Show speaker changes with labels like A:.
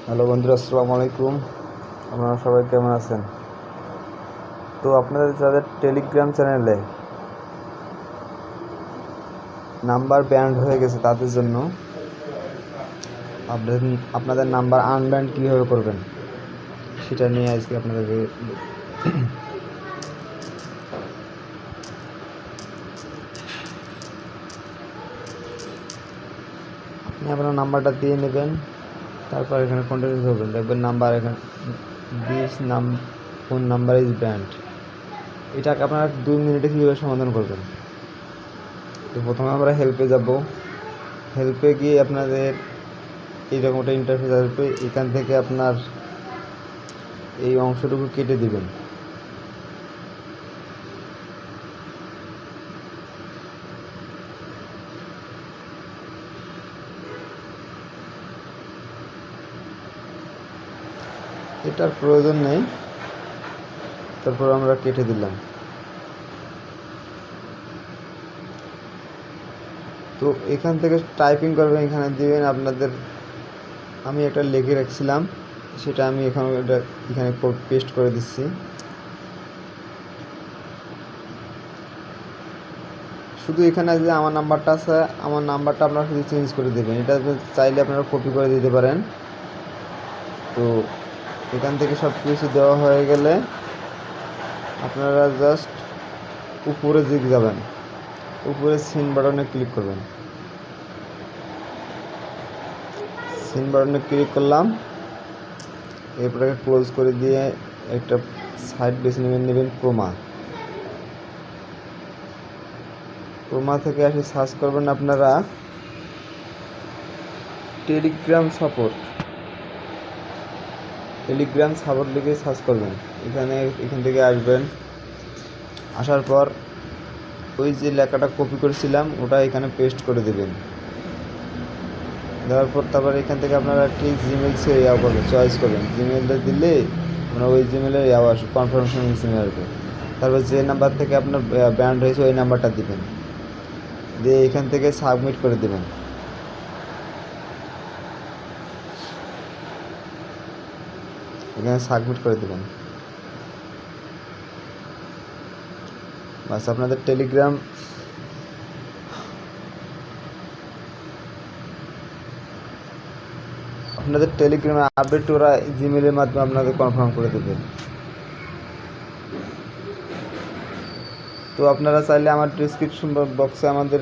A: Hello বন্ধুরা, আসসালামু আলাইকুম। আপনারা সবাই কেমন আছেন? তো আপনাদের যাদের টেলিগ্রাম চ্যানেলে নাম্বার ব্যান্ড হয়ে গেছে তাদের জন্য আপনাদের নাম্বার আনব্যান্ড কীভাবে করবেন সেটা নিয়ে আজকে আপনাদেরকে আপনি আপনার নাম্বারটা দিয়ে নেবেন। তারপর এখানে কন্টিনিউ করবেন, দেখবেন নাম্বার এখানে this phone number is band. এটাকে আপনারা 2 মিনিটে কীভাবে সমাধান করবেন। তো প্রথমে আমরা হেল্পে যাব। হেল্পে গিয়ে আপনাদের এইরকম একটা ইন্টারফেস আসবে। এখান থেকে আপনার এই অংশটুকু কেটে দিবেন। এটার প্রয়োজন নেই, তারপর আমরা কেটে দিলাম। তো এখান থেকে টাইপিং করবেন, এখানে দিবেন আপনাদের, আমি একটা লিখে রাখছিলাম সেটা আমি এখানে পেস্ট করে দিচ্ছি। শুধু এখানে যে আমার নাম্বারটা আছে, আমার নাম্বারটা আপনারা শুধু চেঞ্জ করে দেবেন। এটা চাইলে আপনারা কপি করে দিতে পারেন। তো এখান থেকে সব কিছু দেওয়া হয়ে গেলে আপনারা জাস্ট উপরে দিকে যাবেন, উপরে সিন বাটনে ক্লিক করবেন। সিন বাটনে ক্লিক করলাম, এরপরে ক্লোজ করে দিয়ে একটা সাইট বেছে নেবেন ক্রোমা থেকে আসে সার্চ করবেন আপনারা টেলিগ্রাম সাপোর্ট লিখে সার্চ করবেন। এখান থেকে আসবেন। আসার পর ওই যে লেখাটা কপি করেছিলাম ওটা এখানে পেস্ট করে দেবেন। দেওয়ার পর তারপর এখান থেকে আপনারা একটি জিমেল চয়েস করবেন। জিমেলটা দিলে আপনার ওই জিমেলে আসবে, কনফার্মেশন জিমেল আসবে। তারপর যে নাম্বার থেকে আপনার ব্যান্ড হয়েছে ওই নাম্বারটা দিবেন, দিয়ে এখান থেকে সাবমিট করে দেবেন। এখানে সাবমিট করে দেবেন। বাস আপনাদের টেলিগ্রামের আপডেট ওরা জিমেলের মাধ্যমে আপনাদের কনফার্ম করে দেবে। তো আপনারা চাইলে আমার ডিসক্রিপশন বক্সে আমাদের